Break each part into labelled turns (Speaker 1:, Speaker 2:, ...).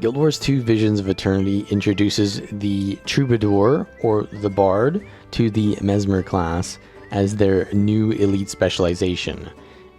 Speaker 1: Guild Wars 2 Visions of Eternity introduces the Troubadour, or the Bard, to the Mesmer class as their new elite specialization.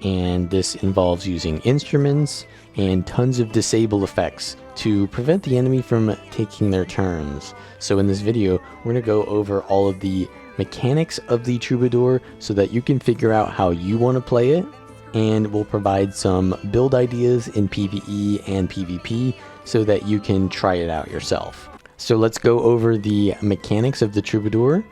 Speaker 1: And this involves using instruments and tons of disable effects to prevent the enemy from taking their turns. So in this video, we're going to go over all of the mechanics of the Troubadour so that you can figure out how you want to play it, and we'll provide some build ideas in PvE and PvP so that you can try it out yourself. So let's go over the mechanics of the Troubadour,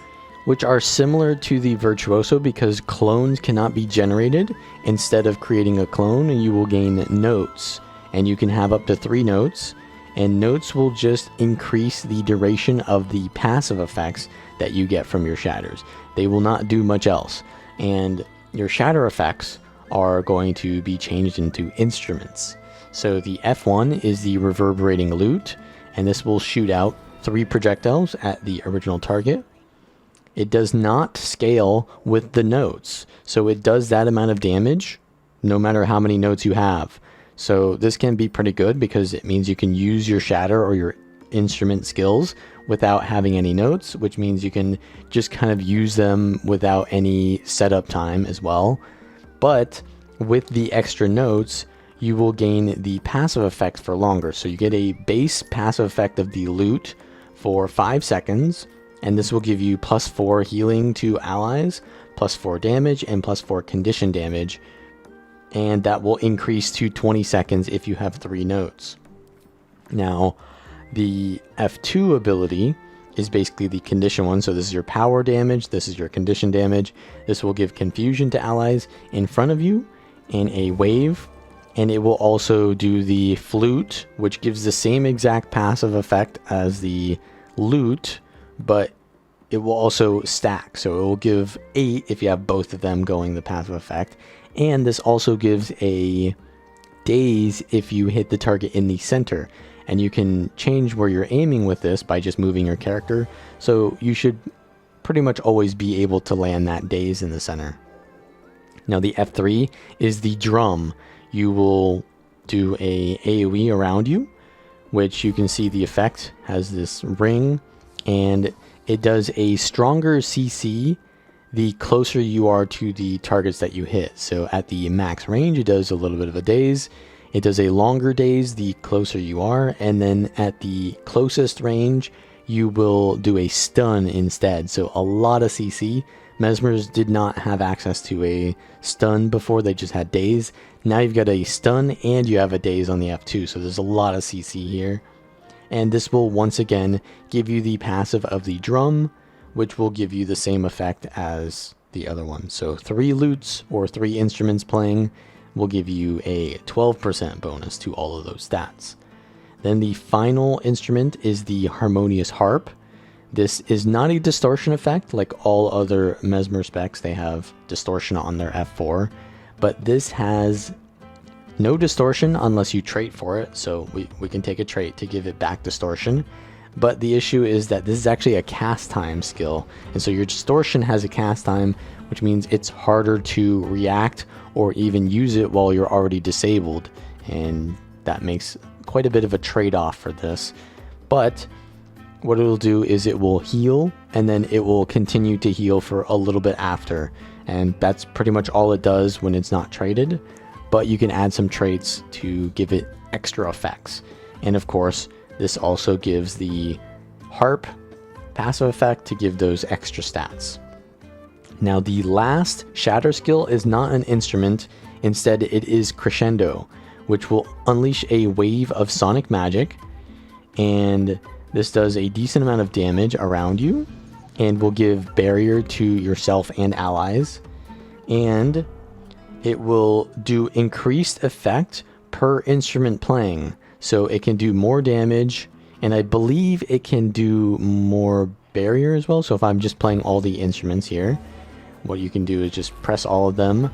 Speaker 1: which are similar to the Virtuoso because clones cannot be generated. Instead of creating a clone, you will gain notes, and you can have up to 3 notes, and notes will just increase the duration of the passive effects that you get from your shatters. They will not do much else, and your shatter effects are going to be changed into instruments. So the F1 is the reverberating loot, and this will shoot out 3 projectiles at the original target. It does not scale with the notes, so it does that amount of damage no matter how many notes you have. So this can be pretty good because it means you can use your shatter or your instrument skills without having any notes, which means you can just kind of use them without any setup time as well. But with the extra notes, you will gain the passive effect for longer. So you get a base passive effect of the loot for 5 seconds, and this will give you +4 healing to allies, +4 damage, and +4 condition damage. And that will increase to 20 seconds if you have 3 notes. Now, the F2 ability is basically the condition one. So this is your power damage, this is your condition damage. This will give confusion to allies in front of you in a wave, and it will also do the flute, which gives the same exact passive effect as the loot, but it will also stack. So it will give 8 if you have both of them going the passive effect, and this also gives a daze if you hit the target in the center. And you can change where you're aiming with this by just moving your character. So you should pretty much always be able to land that daze in the center. Now the F3 is the drum. You will do a AoE around you, which you can see the effect has this ring, and it does a stronger CC the closer you are to the targets that you hit. So at the max range, it does a little bit of a daze. It does a longer daze the closer you are, and then at the closest range, you will do a stun instead. So a lot of CC. Mesmers did not have access to a stun before, they just had daze. Now you've got a stun and you have a daze on the F2, so there's a lot of CC here. And this will once again give you the passive of the drum, which will give you the same effect as the other one. So 3 loots or 3 instruments playing will give you a 12% bonus to all of those stats. Then the final instrument is the Harmonious Harp. This is not a distortion effect like all other Mesmer specs. They have distortion on their F4, but this has no distortion unless you trait for it. So we can take a trait to give it back distortion. But the issue is that this is actually a cast time skill, and so your distortion has a cast time, which means it's harder to react or even use it while you're already disabled, and that makes quite a bit of a trade-off for this. But what it'll do is it will heal, and then it will continue to heal for a little bit after, and that's pretty much all it does when it's not traded. But you can add some traits to give it extra effects, and of course this also gives the harp passive effect to give those extra stats. Now the last shatter skill is not an instrument, instead it is Crescendo, which will unleash a wave of sonic magic, and this does a decent amount of damage around you and will give barrier to yourself and allies, and it will do increased effect per instrument playing. So it can do more damage, and I believe it can do more barrier as well. So if I'm just playing all the instruments here, what you can do is just press all of them,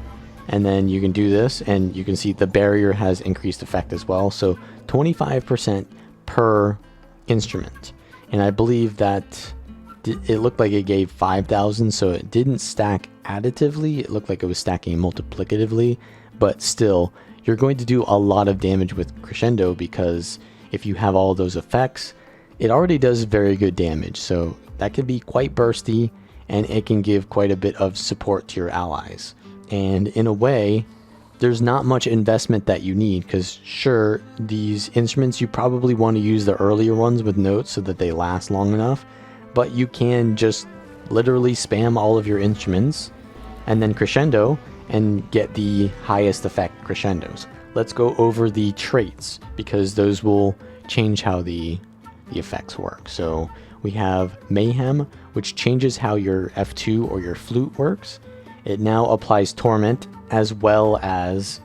Speaker 1: and then you can do this, and you can see the barrier has increased effect as well. So 25% per instrument. And I believe that it looked like it gave 5,000, so it didn't stack additively. It looked like it was stacking multiplicatively, but still, you're going to do a lot of damage with Crescendo because if you have all those effects, it already does very good damage. So that can be quite bursty, and it can give quite a bit of support to your allies. And in a way, there's not much investment that you need, because sure, these instruments, you probably want to use the earlier ones with notes so that they last long enough, but you can just literally spam all of your instruments and then crescendo and get the highest effect crescendos. Let's go over the traits, because those will change how the effects work. So we have Mayhem, which changes how your F2 or your flute works. It now applies Torment as well as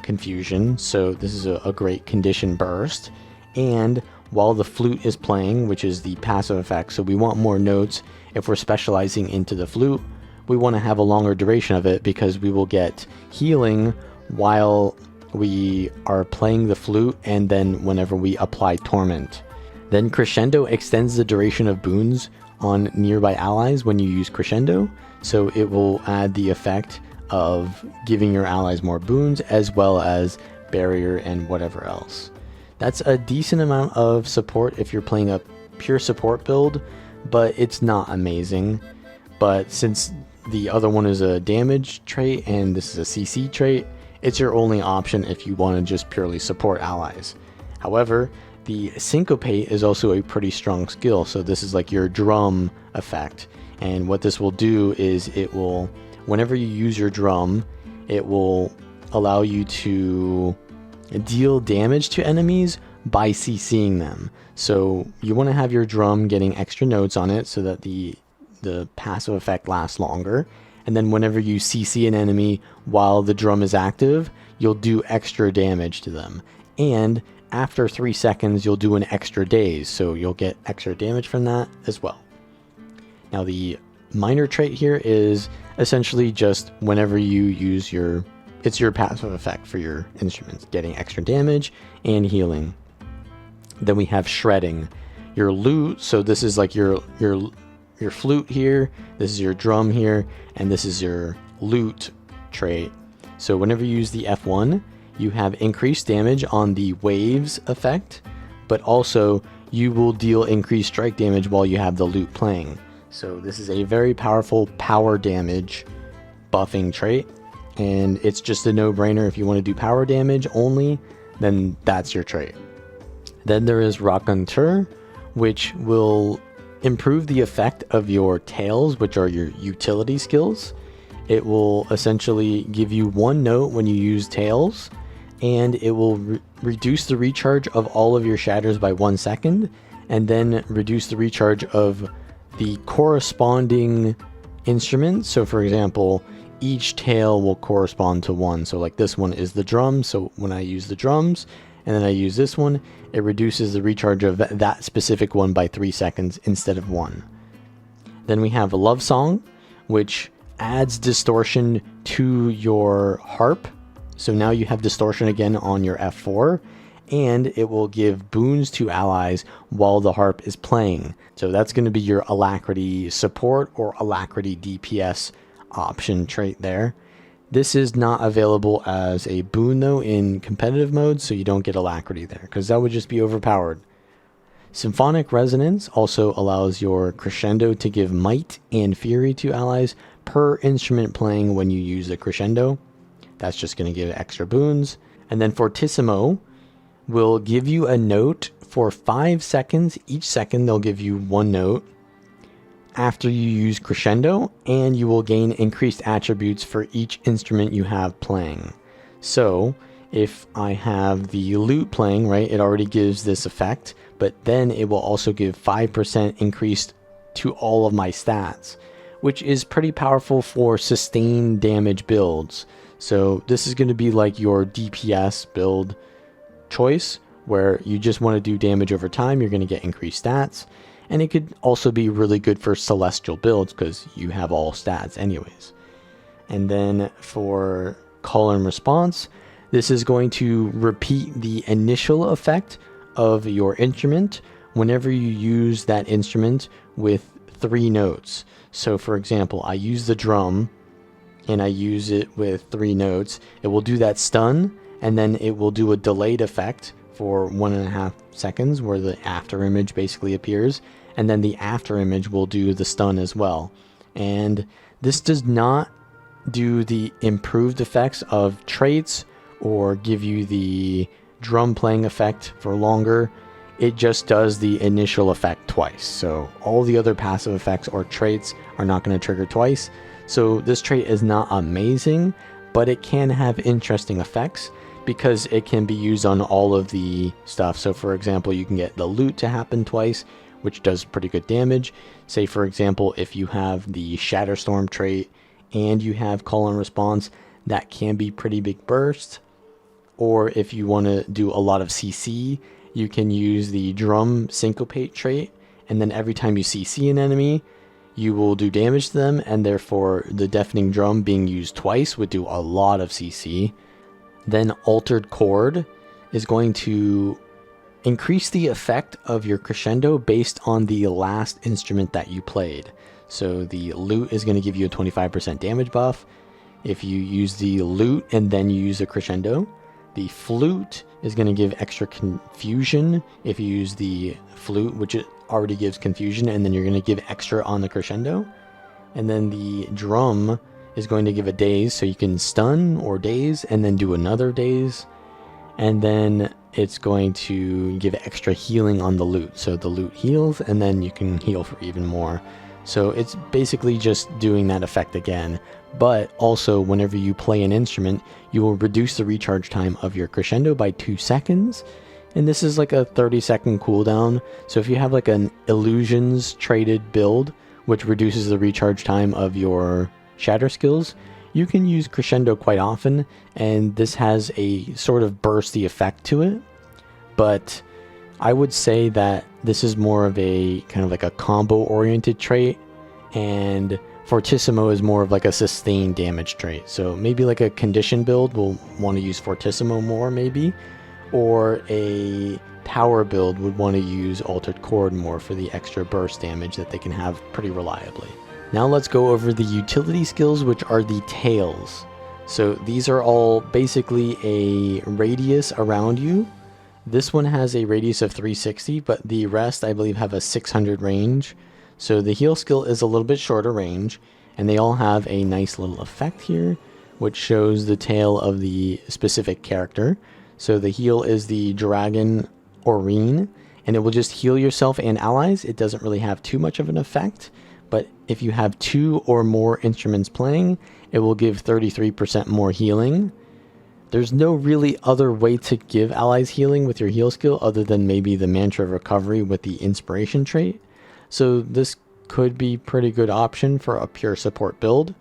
Speaker 1: Confusion, so this is a great condition burst. And while the flute is playing, which is the passive effect, so we want more notes. If we're specializing into the flute, we want to have a longer duration of it, because we will get healing while we are playing the flute, and then whenever we apply Torment. Then Crescendo extends the duration of boons on nearby allies when you use Crescendo, so it will add the effect of giving your allies more boons, as well as barrier and whatever else. That's a decent amount of support if you're playing a pure support build, but it's not amazing. But since the other one is a damage trait and this is a CC trait, it's your only option if you want to just purely support allies. However, the Syncopate is also a pretty strong skill, so this is like your drum effect. And what this will do is it will, whenever you use your drum, it will allow you to deal damage to enemies by CCing them. So you want to have your drum getting extra notes on it so that the passive effect lasts longer. And then whenever you CC an enemy while the drum is active, you'll do extra damage to them. And after 3 seconds, you'll do an extra daze, so you'll get extra damage from that as well. Now the minor trait here is essentially just whenever you use it's your passive effect for your instruments, getting extra damage and healing. Then we have shredding. Your lute, so this is like your flute here, this is your drum here, and this is your lute trait. So whenever you use the F1, you have increased damage on the waves effect, but also you will deal increased strike damage while you have the lute playing. So this is a very powerful power damage buffing trait, and it's just a no-brainer. If you want to do power damage only, then that's your trait. Then there is Raconteur, which will improve the effect of your tails, which are your utility skills. It will essentially give you 1 note when you use tails, and it will reduce the recharge of all of your shatters by 1 second, and then reduce the recharge of the corresponding instrument. So for example, each tail will correspond to 1. So like this one is the drum, so when I use the drums and then I use this one, it reduces the recharge of that specific one by 3 seconds instead of 1. Then we have a Love Song, which adds distortion to your harp. So now you have distortion again on your F4, and it will give boons to allies while the harp is playing. So that's going to be your alacrity support or alacrity DPS option trait there. This is not available as a boon though in competitive mode, so you don't get alacrity there, because that would just be overpowered. Symphonic Resonance also allows your crescendo to give might and fury to allies per instrument playing when you use the crescendo. That's just going to give extra boons. And then Fortissimo will give you a note for 5 seconds. Each second they'll give you 1 note after you use crescendo, and you will gain increased attributes for each instrument you have playing. So if I have the lute playing, right, it already gives this effect, but then it will also give 5% increased to all of my stats, which is pretty powerful for sustained damage builds. So this is going to be like your DPS build choice, where you just want to do damage over time. You're going to get increased stats, and it could also be really good for celestial builds because you have all stats anyways. And then for call and response, this is going to repeat the initial effect of your instrument whenever you use that instrument with 3 notes. So for example, I use the drum and I use it with 3 notes. It will do that stun, and then it will do a delayed effect for 1.5 seconds, where the after image basically appears, and then the after image will do the stun as well. And this does not do the improved effects of traits or give you the drum playing effect for longer. It just does the initial effect twice. So all the other passive effects or traits are not going to trigger twice. So this trait is not amazing, but it can have interesting effects because it can be used on all of the stuff. So for example, you can get the loot to happen twice, which does pretty good damage. Say for example, if you have the Shatterstorm trait and you have call and response, that can be pretty big burst. Or if you want to do a lot of CC, you can use the drum syncopate trait, and then every time you CC an enemy, you will do damage to them, and therefore the deafening drum being used twice would do a lot of CC. Then altered chord is going to increase the effect of your crescendo based on the last instrument that you played. So the lute is going to give you a 25% damage buff if you use the lute and then you use a crescendo. The flute is going to give extra confusion if you use the flute, which it already gives confusion, and then you're going to give extra on the crescendo. And then the drum is going to give a daze, so you can stun or daze and then do another daze. And then it's going to give extra healing on the lute, so the lute heals and then you can heal for even more. So it's basically just doing that effect again, but also whenever you play an instrument, you will reduce the recharge time of your crescendo by 2 seconds. And this is like a 30-second cooldown. So if you have like an illusions traded build, which reduces the recharge time of your shatter skills, you can use crescendo quite often, and this has a sort of bursty effect to it. But I would say that this is more of a kind of like a combo oriented trait, and Fortissimo is more of like a sustained damage trait. So maybe like a condition build will want to use Fortissimo more maybe, or a power build would want to use Altered Chord more for the extra burst damage that they can have pretty reliably. Now let's go over the utility skills, which are the tails. So these are all basically a radius around you. This one has a radius of 360, but the rest I believe have a 600 range. So the heal skill is a little bit shorter range, and they all have a nice little effect here, which shows the tail of the specific character. So the heal is the Dragon Aurene, and it will just heal yourself and allies. It doesn't really have too much of an effect, but if you have 2 or more instruments playing, it will give 33% more healing. There's no really other way to give allies healing with your heal skill other than maybe the Mantra of Recovery with the Inspiration trait. So this could be a pretty good option for a pure support build.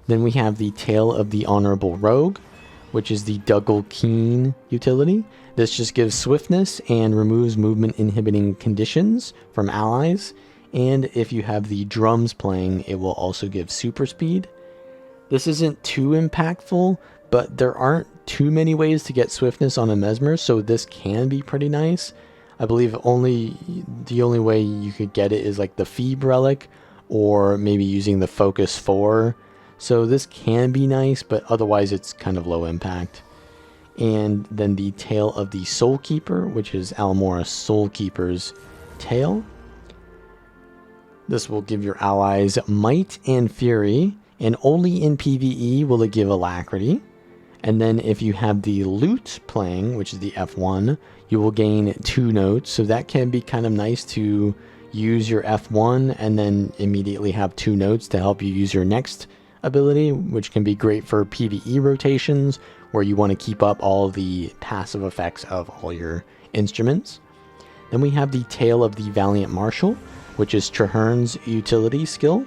Speaker 1: Then we have the Tail of the Honorable Rogue, which is the Dougal Keen utility. This just gives swiftness and removes movement inhibiting conditions from allies. And if you have the drums playing, it will also give super speed. This isn't too impactful, but there aren't too many ways to get swiftness on a Mesmer, so this can be pretty nice. I believe the only way you could get it is like the Phoebe relic, or maybe using the Focus 4. So this can be nice, but otherwise it's kind of low impact. And then the Tail of the Soul Keeper, which is Almora Soul Keeper's tail. This will give your allies might and fury, and only in PvE will it give alacrity. And then if you have the lute playing, which is the F1, you will gain 2 notes. So that can be kind of nice to use your F1 and then immediately have 2 notes to help you use your next ability, which can be great for PvE rotations where you want to keep up all the passive effects of all your instruments. Then we have the Tail of the Valiant Marshal, which is Traherne's utility skill.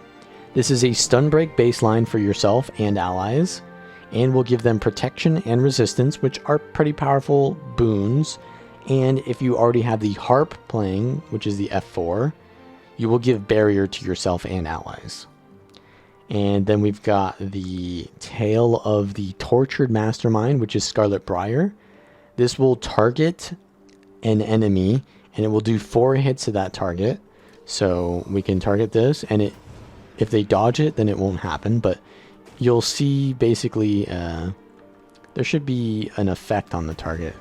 Speaker 1: This is a stun break baseline for yourself and allies, and will give them protection and resistance, which are pretty powerful boons. And if you already have the harp playing, which is the F4, you will give barrier to yourself and allies. And then we've got the Tail of the Tortured Mastermind, which is Scarlet Briar. This will target an enemy, and it will do 4 hits to that target. So we can target this, and if they dodge it, then it won't happen, but you'll see basically there should be an effect on the target.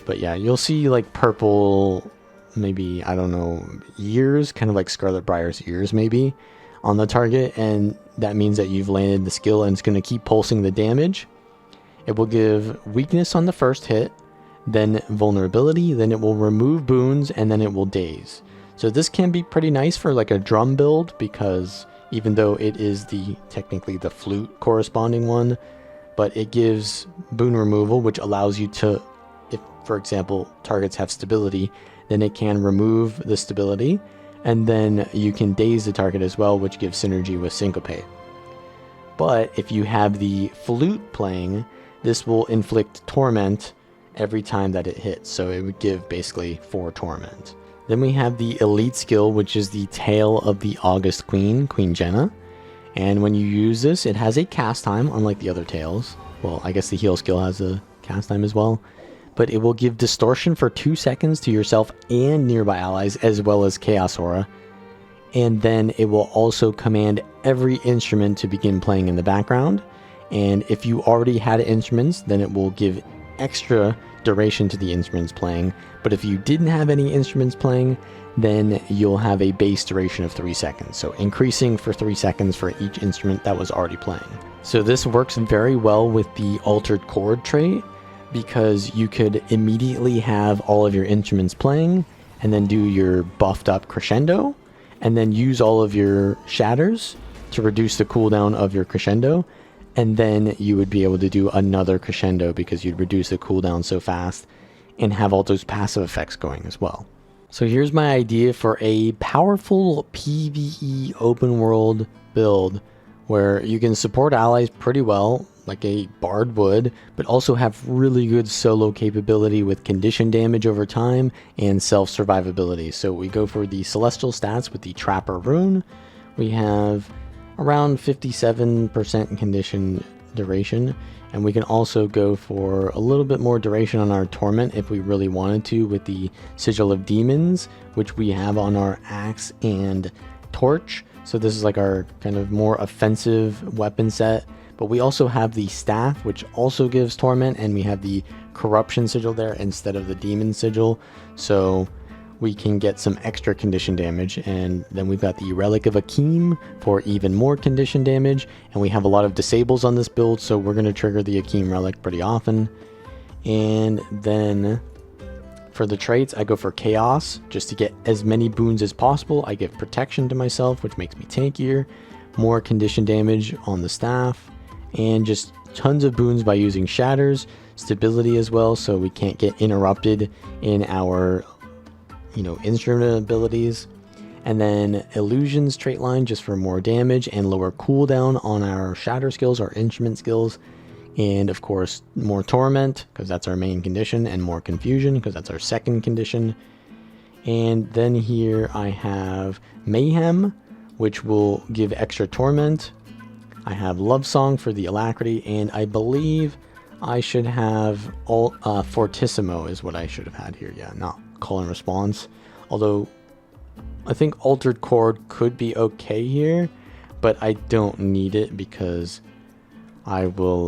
Speaker 1: But yeah, you'll see like purple, maybe, I don't know, ears, kind of like Scarlet Briar's ears maybe, on the target, and that means that you've landed the skill and it's going to keep pulsing the damage. It will give weakness on the first hit, then vulnerability, then it will remove boons, and then it will daze. So this can be pretty nice for like a drum build, because even though it is technically the flute corresponding one, but it gives boon removal, which allows you to, if for example targets have stability, then it can remove the stability, and then you can daze the target as well, which gives synergy with syncopate. But if you have the flute playing, this will inflict torment every time that it hits, so it would give basically 4 torment. Then we have the elite skill, which is the Tail of the August Queen, Queen Jenna. And when you use this, it has a cast time, unlike the other tails. Well, I guess the heal skill has a cast time as well. But it will give distortion for 2 seconds to yourself and nearby allies, as well as Chaos Aura. And then it will also command every instrument to begin playing in the background. And if you already had instruments, then it will give extra duration to the instruments playing. But if you didn't have any instruments playing, then you'll have a base duration of 3 seconds. So increasing for 3 seconds for each instrument that was already playing. So this works very well with the Altered Chord trait, because you could immediately have all of your instruments playing and then do your buffed up crescendo, and then use all of your shatters to reduce the cooldown of your crescendo, and then you would be able to do another crescendo because you'd reduce the cooldown so fast and have all those passive effects going as well. So here's my idea for a powerful PvE open world build where you can support allies pretty well, like a bard would, but also have really good solo capability with condition damage over time and self-survivability. So we go for the celestial stats with the Trapper rune. We have around 57% condition duration, and we can also go for a little bit more duration on our torment if we really wanted to with the Sigil of Demons, which we have on our axe and torch. So this is like our kind of more offensive weapon set. But we also have the staff, which also gives torment, and we have the corruption sigil there instead of the demon sigil, so we can get some extra condition damage. And then we've got the Relic of Akeem for even more condition damage, and we have a lot of disables on this build, so we're going to trigger the Akeem Relic pretty often. And then for the traits, I go for Chaos, just to get as many boons as possible. I give protection to myself, which makes me tankier, more condition damage on the staff, and just tons of boons by using shatters, stability as well, so we can't get interrupted in our, instrument abilities. And then illusions trait line just for more damage and lower cooldown on our shatter skills, our instrument skills. And of course, more torment, because that's our main condition, and more confusion, because that's our second condition. And then here I have mayhem, which will give extra torment. I have Love Song for the alacrity, and I believe I should have Fortissimo is what I should have had here. Yeah, not Call and Response. Although I think Altered Chord could be okay here, but I don't need it because I will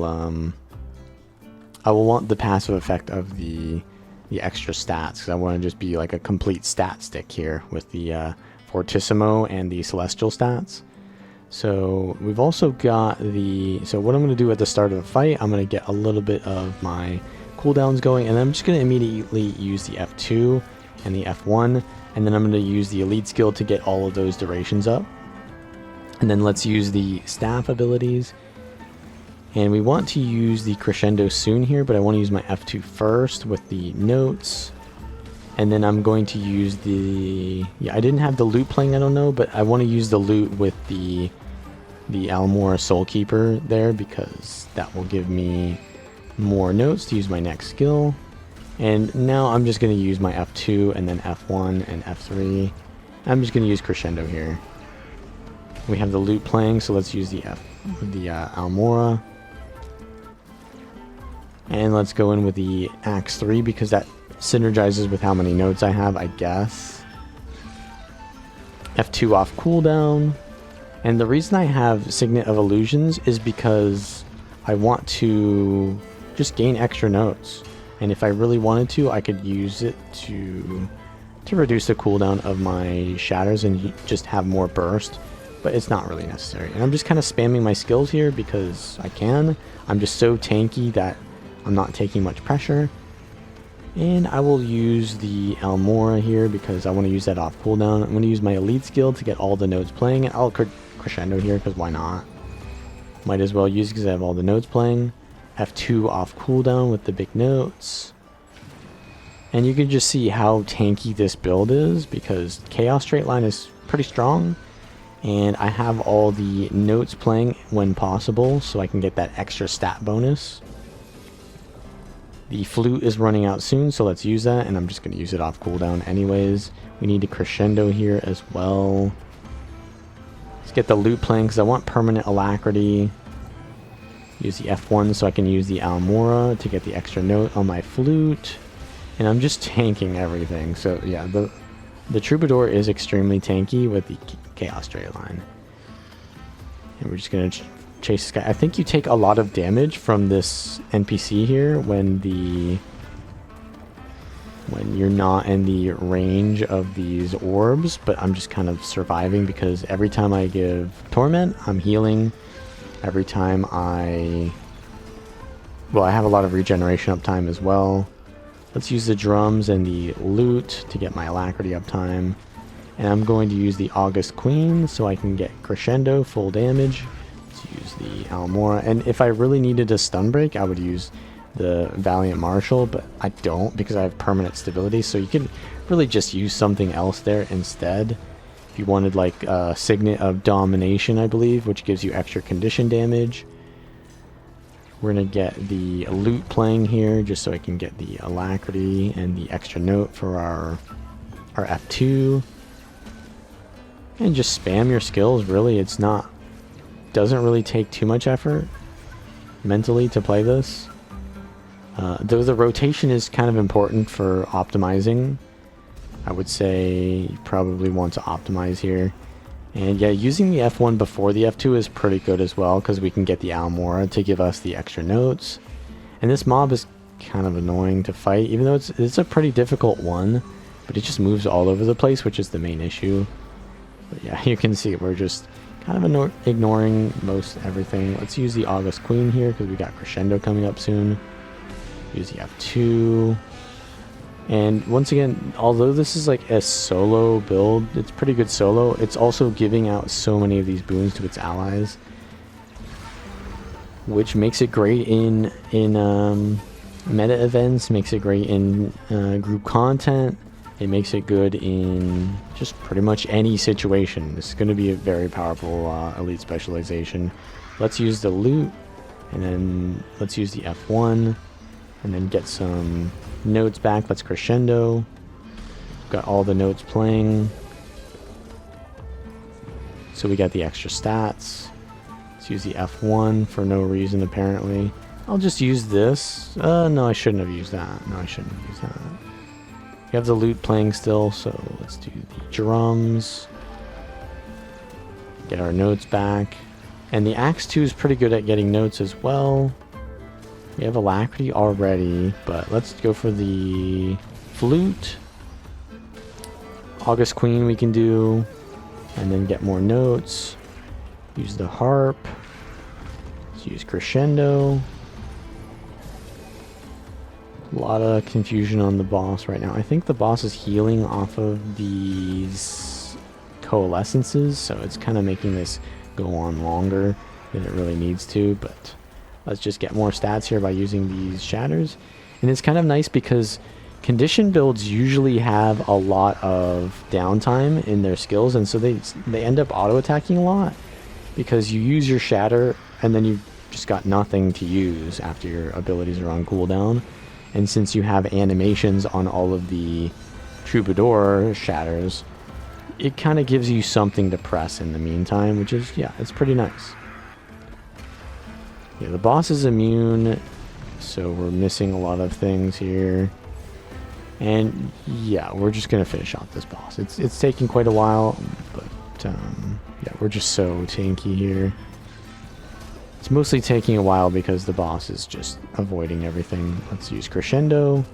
Speaker 1: want the passive effect of the extra stats, because I want to just be like a complete stat stick here with the Fortissimo and the Celestial stats. So we've also got so what I'm going to do at the start of the fight, I'm going to get a little bit of my cooldowns going, and then I'm just going to immediately use the F2 and the F1, and then I'm going to use the elite skill to get all of those durations up. And then let's use the staff abilities. And we want to use the crescendo soon here, but I want to use my F2 first with the notes. And then I'm going to use I didn't have the loot playing, I don't know, but I want to use the loot with the Almora Soulkeeper there, because that will give me more notes to use my next skill. And now I'm just going to use my F2 and then F1 and F3. I'm just going to use crescendo here. We have the loot playing, so let's use the Almora. And let's go in with the Axe 3, because that synergizes with how many notes I have, I guess. F2 off cooldown. And the reason I have Signet of Illusions is because I want to just gain extra notes. And if I really wanted to, I could use it to reduce the cooldown of my shatters and just have more burst, but it's not really necessary. And I'm just kind of spamming my skills here because I can. I'm just so tanky that I'm not taking much pressure. And I will use the Almora here because I want to use that off cooldown. I'm going to use my elite skill to get all the notes playing. And I'll crescendo here because why not? Might as well use it because I have all the notes playing. F2 off cooldown with the big notes. And you can just see how tanky this build is because Chaos Straight Line is pretty strong. And I have all the notes playing when possible so I can get that extra stat bonus. The flute is running out soon, so let's use that. And I'm just going to use it off cooldown anyways. We need to crescendo here as well. Let's get the lute playing because I want permanent alacrity. Use the F1 so I can use the Almora to get the extra note on my flute. And I'm just tanking everything. So yeah, the Troubadour is extremely tanky with the Chaos Straight Line. And we're just going to chase this guy. I think you take a lot of damage from this NPC here when you're not in the range of these orbs, but I'm just kind of surviving because every time I give Torment, I'm healing. Every time I have a lot of regeneration uptime as well. Let's use the drums and the lute to get my alacrity uptime. And I'm going to use the August Queen so I can get crescendo full damage. Let's use the Almora. And if I really needed a stun break, I would use the Valiant Marshal, but I don't because I have permanent stability. So you can really just use something else there instead. If you wanted like a Signet of Domination, I believe, which gives you extra condition damage. We're going to get the lute playing here just so I can get the alacrity and the extra note for our F2. And just spam your skills, really. Doesn't really take too much effort mentally to play this. Though the rotation is kind of important for optimizing. I would say you probably want to optimize here. And yeah, using the F1 before the F2 is pretty good as well because we can get the Almora to give us the extra notes. And this mob is kind of annoying to fight, even though it's a pretty difficult one, but it just moves all over the place, which is the main issue. But yeah, you can see we're just kind of ignoring most everything. Let's use the August Queen here because we got crescendo coming up soon. Use the F2. And once again, although this is like a solo build, it's pretty good solo. It's also giving out so many of these boons to its allies, which makes it great in meta events, makes it great in group content. It makes it good in just pretty much any situation. This is going to be a very powerful elite specialization. Let's use the lute, and then let's use the F1, and then get some notes back. Let's crescendo. Got all the notes playing. So we got the extra stats. Let's use the F1 for no reason, apparently. I'll just use this. No, I shouldn't have used that. No, I shouldn't have used that. We have the lute playing still, so let's do the drums. Get our notes back. And the Axe 2 is pretty good at getting notes as well. We have alacrity already, but let's go for the flute. August Queen we can do, and then get more notes. Use the harp. Let's use crescendo. A lot of confusion on the boss right now. I think the boss is healing off of these coalescences, so it's kind of making this go on longer than it really needs to, but let's just get more stats here by using these shatters. And it's kind of nice because condition builds usually have a lot of downtime in their skills, and so they end up auto-attacking a lot because you use your shatter and then you've just got nothing to use after your abilities are on cooldown. And since you have animations on all of the Troubadour shatters, it kind of gives you something to press in the meantime, which is, yeah, it's pretty nice. Yeah, the boss is immune, so we're missing a lot of things here. And yeah, we're just going to finish off this boss. It's taking quite a while, but yeah, we're just so tanky here. Let's It's mostly taking a while because the boss is just avoiding everything. Let's use Crescendo.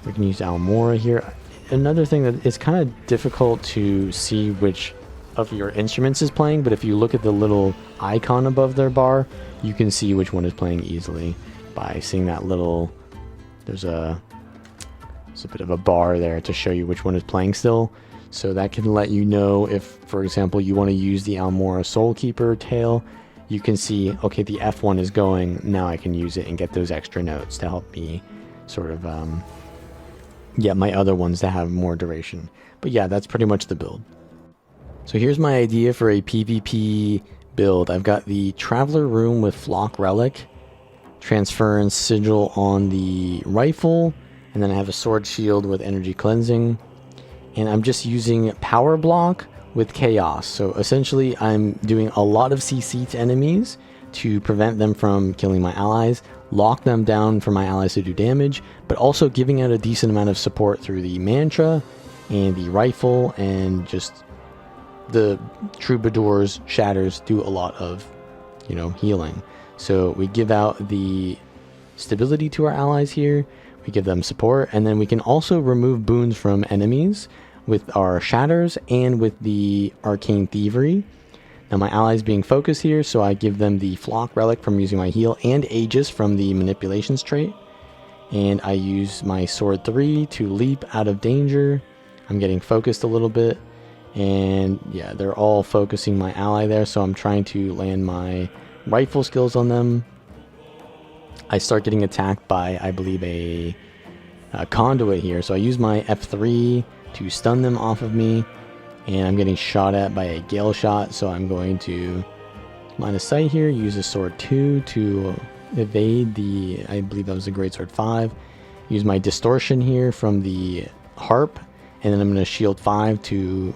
Speaker 1: We can use Almora here. Another thing that it's kind of difficult to see which of your instruments is playing, but if you look at the little icon above their bar, you can see which one is playing easily by seeing that little, there's a bit of a bar there to show you which one is playing still. So that can let you know if, for example, you want to use the Almora Soulkeeper tail, you can see, okay, the F1 is going, now I can use it and get those extra notes to help me sort of get my other ones to have more duration. But yeah, that's pretty much the build. So here's my idea for a PvP build. I've got the Traveler Room with Flock Relic, Transference Sigil on the rifle, and then I have a Sword Shield with Energy Cleansing. And I'm just using Power Block with Chaos. So essentially I'm doing a lot of CC to enemies to prevent them from killing my allies, lock them down for my allies to do damage, but also giving out a decent amount of support through the mantra and the rifle, and just the Troubadour's shatters do a lot of, you know, healing. So we give out the stability to our allies here, we give them support, and then we can also remove boons from enemies with our shatters and with the arcane thievery. Now my allies being focused here, so I give them the Flock Relic from using my heal and Aegis from the manipulations trait, and I use my Sword 3 to leap out of danger. I'm getting focused a little bit, and yeah, they're all focusing my ally there, so I'm trying to land my rifle skills on them. I start getting attacked by, I believe, a conduit here, so I use my F3 to stun them off of me, and I'm getting shot at by a gale shot, so I'm going to line of sight here, use a Sword 2 to evade the, I believe that was a Greatsword 5, use my distortion here from the harp, and then I'm going to shield 5 to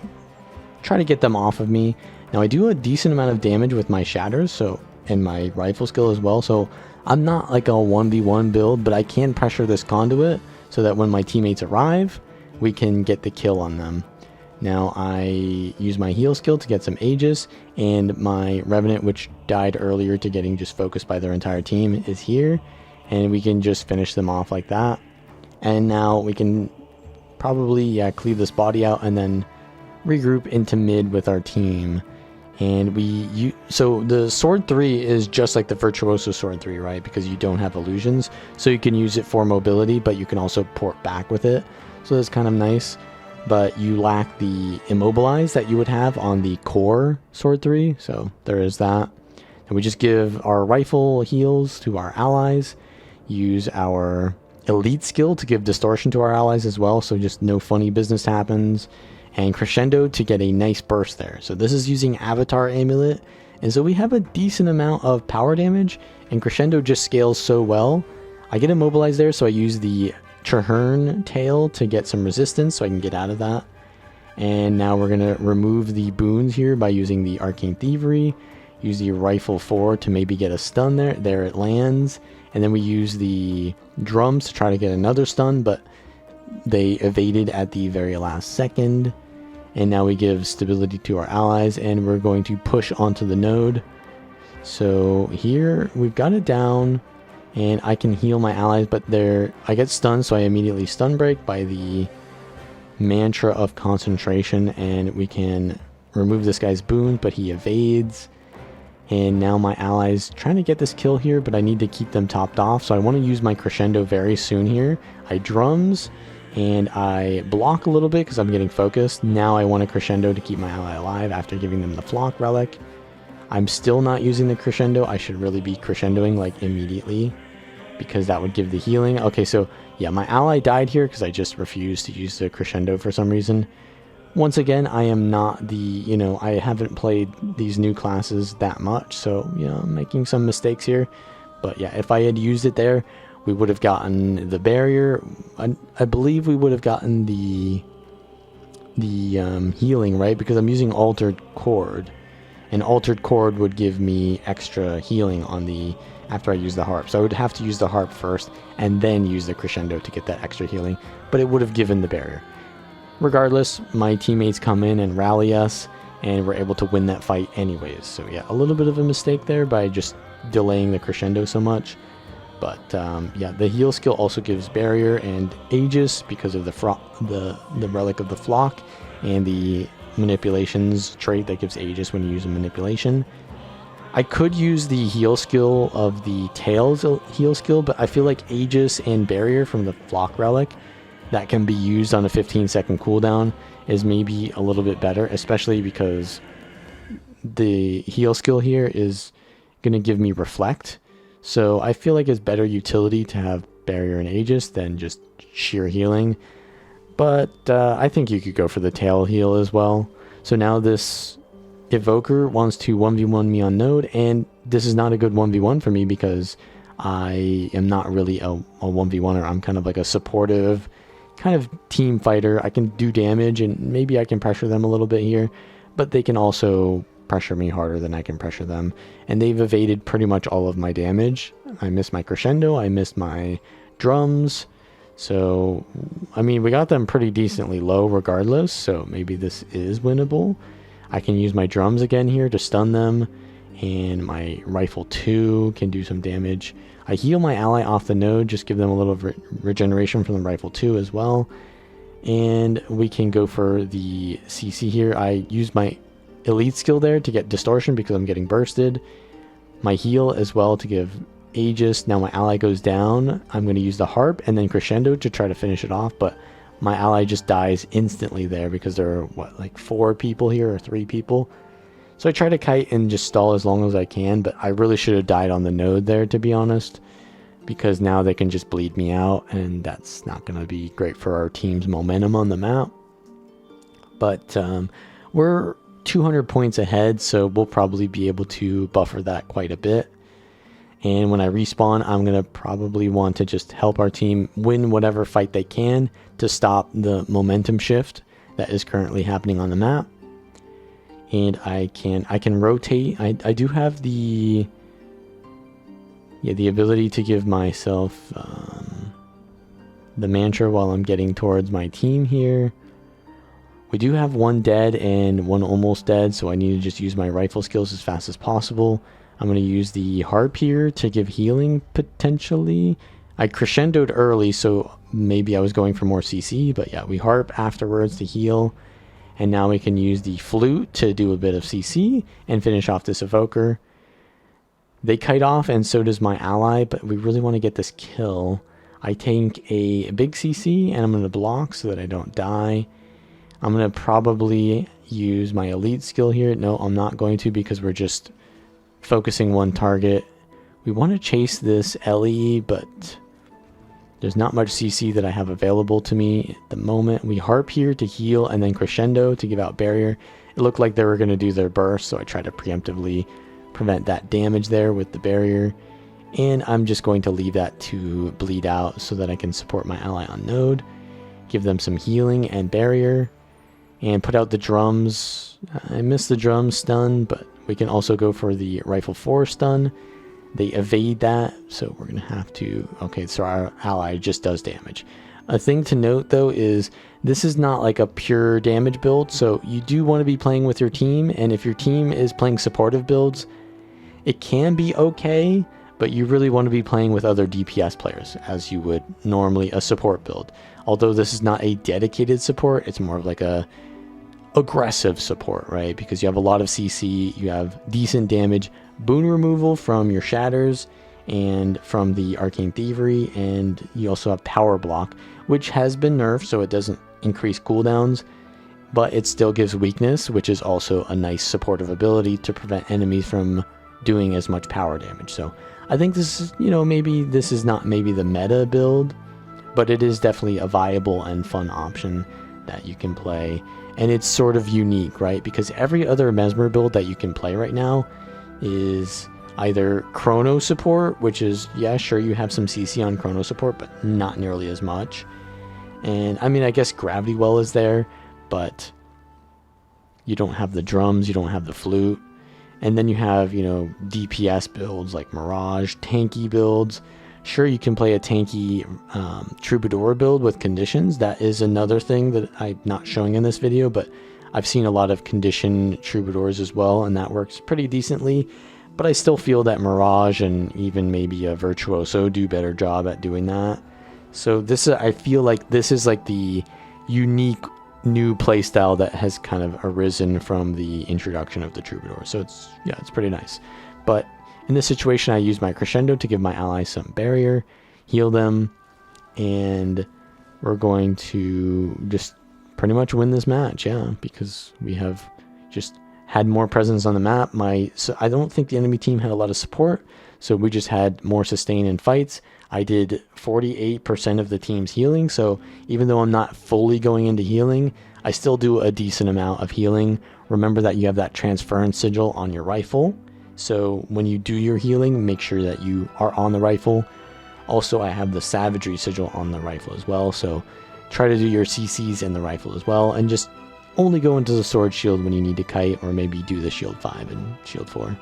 Speaker 1: try to get them off of me. Now I do a decent amount of damage with my shatters, so, and my rifle skill as well, so I'm not like a 1v1 build, but I can pressure this conduit so that when my teammates arrive, we can get the kill on them. Now I use my heal skill to get some Aegis, and my Revenant, which died earlier to getting just focused by their entire team, is here, and we can just finish them off like that. And now we can probably cleave this body out and then regroup into mid with our team. And so the Sword 3 is just like the Virtuoso Sword 3, right? Because you don't have illusions, so you can use it for mobility, but you can also port back with it. So that's kind of nice. But you lack the Immobilize that you would have on the core Sword 3, so there is that. And we just give our rifle heals to our allies, use our elite skill to give distortion to our allies as well, so just no funny business happens, and Crescendo to get a nice burst there. So this is using Avatar Amulet, and so we have a decent amount of power damage, and Crescendo just scales so well. I get immobilized there, so I use the Traherne tail to get some resistance so I can get out of that. And now we're going to remove the boons here by using the Arcane Thievery, use the Rifle 4 to maybe get a stun there. There it lands. And then we use the drums to try to get another stun, but they evaded at the very last second. And now we give stability to our allies, and we're going to push onto the node. So here we've got it down, and I can heal my allies, but I get stunned, so I immediately stun break by the Mantra of Concentration, and we can remove this guy's boon, but he evades. And now my allies trying to get this kill here, but I need to keep them topped off, so I want to use my Crescendo very soon here. I drums, and I block a little bit because I'm getting focused. Now I want a Crescendo to keep my ally alive after giving them the Flock Relic. I'm still not using the Crescendo. I should really be Crescendoing like immediately, because that would give the healing. Okay, so yeah, my ally died here because I just refused to use the Crescendo for some reason. Once again, I am not the, I haven't played these new classes that much, so, I'm making some mistakes here. But yeah, if I had used it there, we would have gotten the barrier. I believe we would have gotten the healing, right? Because I'm using Altered Chord. And Altered Chord would give me extra healing on the after I use the harp. So I would have to use the harp first and then use the Crescendo to get that extra healing, but it would have given the barrier. Regardless, my teammates come in and rally us, and we're able to win that fight anyways. So yeah, a little bit of a mistake there by just delaying the crescendo so much. But yeah, the heal skill also gives barrier and Aegis because of the relic of the flock, and the manipulations trait that gives Aegis when you use a manipulation. I could use the heal skill of the Tails heal skill, but I feel like Aegis and barrier from the flock relic that can be used on a 15-second cooldown is maybe a little bit better, especially because the heal skill here is going to give me reflect. So I feel like it's better utility to have barrier and Aegis than just sheer healing. But I think you could go for the tail heal as well. So now this Evoker wants to 1v1 me on node, and this is not a good 1v1 for me because I am not really a 1v1er. I'm kind of like a supportive kind of team fighter. I can do damage and maybe I can pressure them a little bit here, but they can also pressure me harder than I can pressure them. And they've evaded pretty much all of my damage. I missed my crescendo, I missed my drums. So, I mean, we got them pretty decently low regardless, so maybe this is winnable. I can use my drums again here to stun them, and my rifle 2 can do some damage. I heal my ally off the node, just give them a little regeneration from the rifle 2 as well. And we can go for the CC here. I use my elite skill there to get distortion because I'm getting bursted. My heal as well to give Aegis. Now my ally goes down. I'm going to use the harp and then crescendo to try to finish it off, but my ally just dies instantly there because there are, what, like 4 people here or 3 people. So I try to kite and just stall as long as I can, but I really should have died on the node there, to be honest, because now they can just bleed me out, and that's not going to be great for our team's momentum on the map. But we're 200 points ahead, so we'll probably be able to buffer that quite a bit. And when I respawn, I'm going to probably want to just help our team win whatever fight they can to stop the momentum shift that is currently happening on the map. And I can rotate. I do have the ability to give myself the mantra while I'm getting towards my team here. We do have 1 dead and 1 almost dead, so I need to just use my rifle skills as fast as possible. I'm going to use the harp here to give healing potentially. I crescendoed early, so maybe I was going for more CC, but yeah, we harp afterwards to heal. And now we can use the flute to do a bit of CC and finish off this evoker. They kite off, and so does my ally, but we really want to get this kill. I take a big CC and I'm going to block so that I don't die. I'm going to probably use my elite skill here. No, I'm not going to, because we're just focusing one target. We want to chase this LE, but there's not much CC that I have available to me at the moment. We harp here to heal and then crescendo to give out barrier. It looked like they were going to do their burst, so I tried to preemptively prevent that damage there with the barrier. And I'm just going to leave that to bleed out so that I can support my ally on node, give them some healing and barrier, and put out the drums. I missed the drum stun, but we can also go for the rifle 4 stun. They evade that, so we're going to have to... Okay, so our ally just does damage. A thing to note, though, is this is not like a pure damage build, so you do want to be playing with your team, and if your team is playing supportive builds, it can be okay, but you really want to be playing with other DPS players, as you would normally a support build. Although this is not a dedicated support, it's more of like a aggressive support, right? Because you have a lot of CC, you have decent damage, boon removal from your shatters and from the arcane thievery, and you also have power block, which has been nerfed, so it doesn't increase cooldowns, but it still gives weakness, which is also a nice supportive ability to prevent enemies from doing as much power damage. So I think this is, you know, maybe this is not maybe the meta build, but it is definitely a viable and fun option that you can play. And it's sort of unique, right? Because every other Mesmer build that you can play right now is either chrono support, which is, yeah, sure, you have some CC on chrono support, but not nearly as much. And I mean, I guess Gravity Well is there, but you don't have the drums, you don't have the flute. And then you have, you know, DPS builds like Mirage, tanky builds. Sure, you can play a tanky Troubadour build with conditions. That is another thing that I'm not showing in this video, but I've seen a lot of condition Troubadours as well, and that works pretty decently. But I still feel that Mirage and even maybe a Virtuoso do better job at doing that. So this is, I feel like this is like the unique new playstyle that has kind of arisen from the introduction of the Troubadour. So it's, yeah, it's pretty nice. But in this situation, I use my Crescendo to give my allies some barrier, heal them, and we're going to just pretty much win this match, yeah, because we have just had more presence on the map. So I don't think the enemy team had a lot of support, so we just had more sustain in fights. I did 48% of the team's healing, so even though I'm not fully going into healing, I still do a decent amount of healing. Remember that you have that transference sigil on your rifle, so when you do your healing, make sure that you are on the rifle. Also, I have the savagery sigil on the rifle as well, so try to do your CCs in the rifle as well, and just only go into the sword shield when you need to kite, or maybe do the shield 5 and shield 4.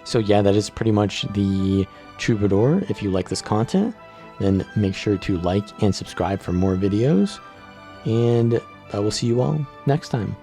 Speaker 1: So yeah, that is pretty much the Troubadour. If you like this content, then make sure to like and subscribe for more videos, and I will see you all next time.